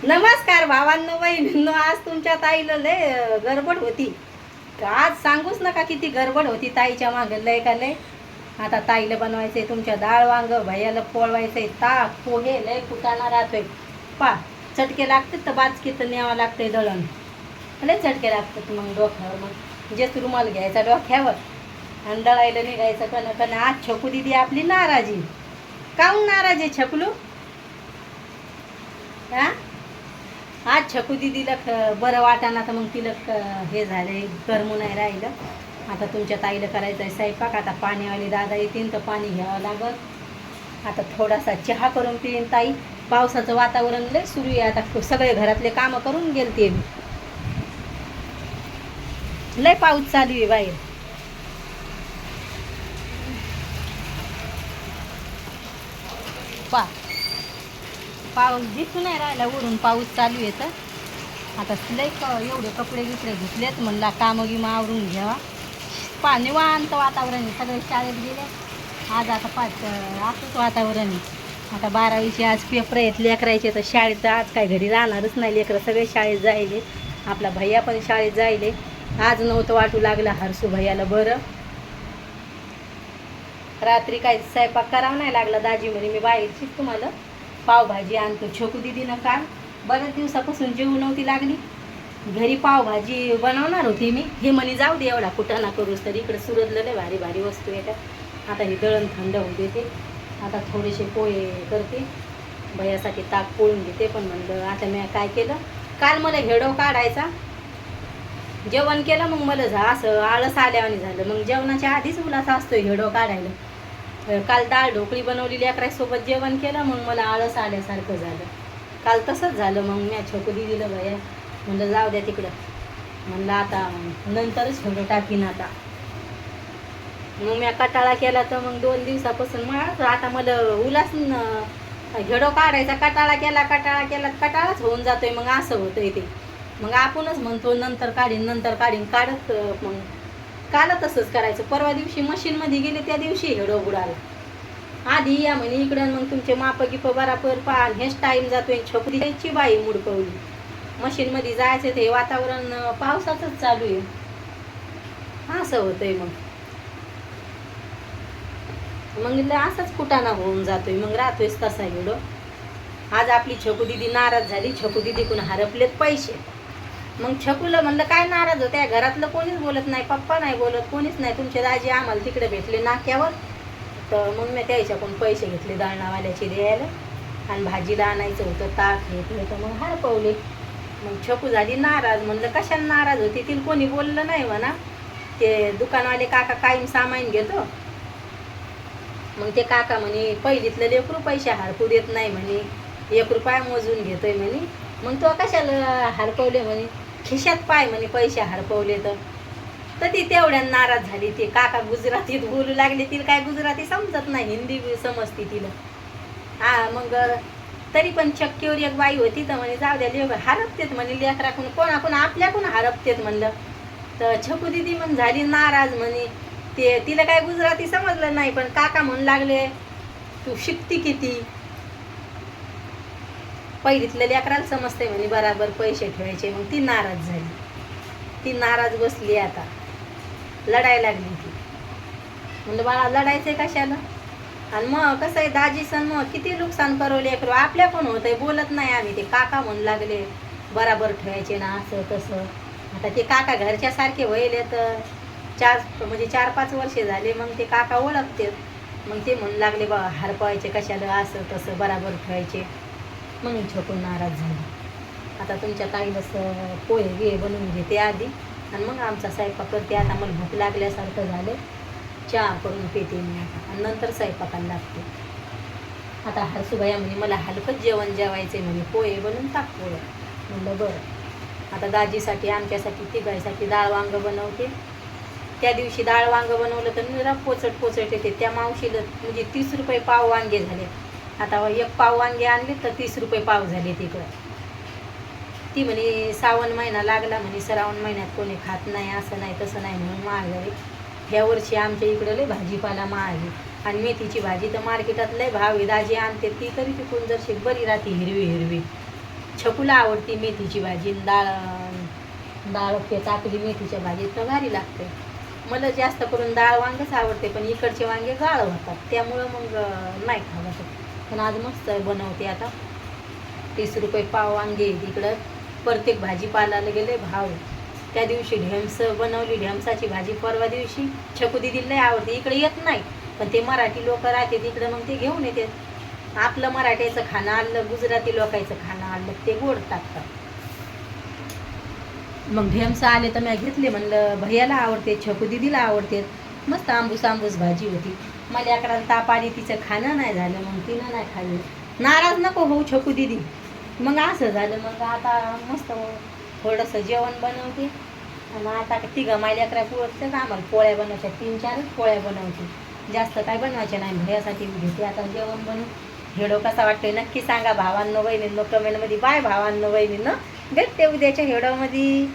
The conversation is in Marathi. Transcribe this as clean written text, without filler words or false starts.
नमस्कार भावांनो बहिणींनो. आज तुमच्या ताईला लय गडबड होती. आज सांगूच नका किती गडबड होती ताईच्या मागं. लय का लय. आता ताईला बनवायचंय तुमच्या डाळ वांग, भैयाला पोळवायचंय ताक पोहे. लय कुटाणा राहतोय. पा चटके लागतात तर बाचकी तर न्यावं लागतंय दळण. लय चटके लागतात मग डोक्यावर. मग जे रुमाल घ्यायचा डोक्यावर आणि दळायला निघायचं. कण आज छकू दिदी आपली नाराजी. काहून नाराज आहे छकलू? हा, आज छकू दिदीला बरं वाटाना तर मग तिला हे झालंय, करमू नाही राहिलं. आता तुमच्या ताईला करायचं आहे स्वयंपाक. आता पाणीवाले दादा येतील तर पाणी घ्यावं लागत. आता थोडासा चहा करून पिईन ताई. पावसाचं वातावरण लय सुरू आहे. आता सगळे घरातले कामं करून गेलते मी. लय पाऊस चालू आहे बाहेर. पा पाऊस दिसून नाही राहिला. वरून पाऊस चालू आहे तर आता लय एवढे कपडे गिपडे घेतलेत. म्हणला कामं गिमं आवरून घ्यावा. निवांत वातावरण आहे. सगळे शाळेत गेले आज. आता असंच वातावरण आहे. आता 12वीचे आज पेपर आहेत लेकरायचे. तर शाळेत आज काय घरी राहणारच नाही लेकरं. सगळे शाळेत जायले. आपला भैया पण शाळेत जायले. आज नव्हतं वाटू लागलं हरसू भैयाला बरं. रात्री काय स्वयंपाक करावा नाही लागला. दाजी म्हणे मी बाहेरचीच तुम्हाला पावभाजी आणतो. छोकू दिदीनं काल बऱ्याच दिवसापासून जेवू नव्हती लागली. घरी पावभाजी बनवणार होती मी. हे म्हणे जाऊ दे एवढा कुटाणा करूस तर. इकडे सुरतलेले भारी भारी वस्तू येतात. आता हे दळण थंड होऊ देते. आता थोडेसे पोहे करते. भैयासाठी ताक पोळून घेते. पण म्हणलं आता मी काय केलं, काल मला हेडो काढायचा. जेवण केलं मग मला असं आळस आल्यावानी झालं. मग जेवणाच्या आधीच उलासा असतोय हेडो काढायला. काल डाळ ढोकळी बनवली लेकरासोबत जेवण केलं. मग मला आळस आल्यासारखं झालं. काल तसंच झालं. मग मी छकू दिदीला भैया म्हणलं जाऊ द्या तिकडं. म्हणलं आता नंतरच हेडो टाकीन आता. मग मी कटाळा केला तर मग 2 दिवसापासून मग आता मला उलास हेडो काढायचा. कटाळा केला कटाळाच होऊन जातोय. मग असं होतंय ते. मग आपणच म्हणतो नंतर काढीन काढत. मग काल तसंच करायचं. परवा दिवशी मशीनमध्ये गेले त्या दिवशी हेडो बुडाला. आधी या म्हणे इकडं. मग तुमचे माप गिप बराबर पहा. हेच टाईम जातोय. छोकरी द्यायची बाई मुडकवली. मशीनमध्ये जायचं ते वातावरण पावसाचंच चालू आहे. असं होतंय. मग असाच कुटाणा होऊन जातोय. मग राहतोयच तसा हेडो. आज आपली छकू दिदी नाराज झाली. छकू दिदी कुणा हरपलेत पैसे. मग छकूला म्हणलं काय नाराज होत्या. घरातलं कोणीच बोलत नाही. पप्पा नाही बोलत, कोणीच नाही. तुमचे दाजी आम्हाला तिकडे भेटले नाक्यावर. तर मग मी त्याच्याकडून पैसे घेतले दळणावाल्याचे द्यायला. आणि भाजीला आणायचं होतं ताक घेतलं तर मग हरपवले. मग छकू झाली नाराज. म्हणलं कशाला नाराज होती. तिला कोणी बोललं नाही म्हणा. ते दुकानवाले काका कायम सामान घेतो. मग ते काका म्हणे पहिलीतलं लेकरू पैसे हरपू देत नाही म्हणे. 1 रुपया मोजून घेतोय म्हणे. मग तो कशाला हरपवले म्हणे. खिशात पाय म्हणे पैसे हरपवले तर ती तेवढ्या नाराज झाली. ते काका गुजरातीत बोलू लागले. तिला काय गुजराती समजत नाही, हिंदी समजते तिला. मग तरी पण चक्कीवर एक बाई होती तर म्हणे जाऊ द्या लेकर हरपतेत म्हणे. लेकराकडून कोणाकडून आपल्याकडून हरपतेत म्हणलं. तर छकू दिदी मग झाली नाराज म्हणे. तिला काय गुजराती समजलं नाही. पण काका म्हणू लागले तू शिकती किती. पहिलीतल्या लेकराला समजते म्हणे बराबर पैसे ठेवायचे. मग ती नाराज झाली. ती नाराज बसली. आता लढायला लागली ती. म्हणलं बाळा लढायचंय कशाला. आणि मग कसं आहे दाजी सण मग किती नुकसान करू लेकरू. आपल्या पण होतंय बोलत नाही आम्ही. ते काका म्हणू लागले बराबर ठेवायचे ना असं तसं. आता ते काका घरच्या सारखे व्हायले तर 4-5 वर्षे झाले. मग ते काका ओळखते. मग ते म्हणू लागले बा हरपायचे कशाला असं तसं बराबर ठेवायचे. मग छकून नाराज झाली. आता तुमच्या ताईला पोहे बनवून घेते आधी आणि मग आमचा स्वयंपाक करते. आता मला भूक लागल्यासारखं झालं. चहा करून पिते मी आता आणि नंतर स्वयंपाकाला लागते. आता हरसूबाई म्हणे मला हलकंच जेवण जेवायचं आहे म्हणे. पोहे बनवून टाक पोहे. म्हणलं बरं. आता दाजीसाठी आमच्यासाठी तिघांसाठी डाळ वांग बनवते. त्या दिवशी डाळ वांग बनवलं तर निरा पोचट येते. त्या मावशीला म्हणजे 30 रुपये पाव वांगे झाले. आता 1 पाव वांगे आणले तर 30 रुपये पाव झाले तिकडं. ती म्हणे श्रावण महिना लागला म्हणे. श्रावण महिन्यात कोणी खात नाही असं नाही तसं नाही म्हणून महाग झाले. ह्या वर्षी आमच्या इकडं लय भाजीपाला महाग आहे. आणि मेथीची भाजी तर मार्केटात लय भाव आहे. दाजी आणते ती तरी तिकून जरशी बरी राहते हिरवी. छकुला आवडती मेथीची भाजी, डाळ डाळ टाकली मेथीच्या भाजीत तर भारी लागते. मला जास्त करून डाळ वांगच आवडते, पण इकडचे वांगे गाळ होतात त्यामुळं मग नाही खावं वाटत. पण आज मस्त बनवते आता. 30 रुपये पाव वांगे इकडं. प्रत्येक भाजीपालाला गेले भाव. त्या दिवशी ढेमस बनवली, ढेमसाची भाजी परवा दिवशी. छकू दिदीला लय आवडते, इकडे येत नाही पण ते मराठी लोक राहते तिकडं मग ते घेऊन येते. आपलं मराठ्याचं खाणं आलं, गुजराती लोकांचं खाणं आलं, ते गोड टाकतात. मग ढेमसा आले तर मी घेतले, म्हणलं भैयाला आवडते, छकू दिदीला आवडते. मस्त आंबूस आंबूस भाजी होती. मला अकराला ताप आली, तिचं खाणं नाही झालं, मग तिनं नाही खाल्लं. नाराज नको होऊ छकू दिदी. मग असं झालं. मग आता मस्त थोडंसं जेवण बनवते. आणि आता तिघं मायल्या अकरा पुरतच आम्हाला पोळ्या बनवायच्या, 3-4च पोळ्या बनवते, जास्त काय बनवायच्या नाही. भैयासाठी मी घेते आता जेवण बनवून. हेडो कसा वाटतोय नक्की सांगा भावांनो बहिणींनो कमेंटमध्ये. बाय भावांनो बहिणींनो, भेटते उद्याच्या हेडोमध्ये.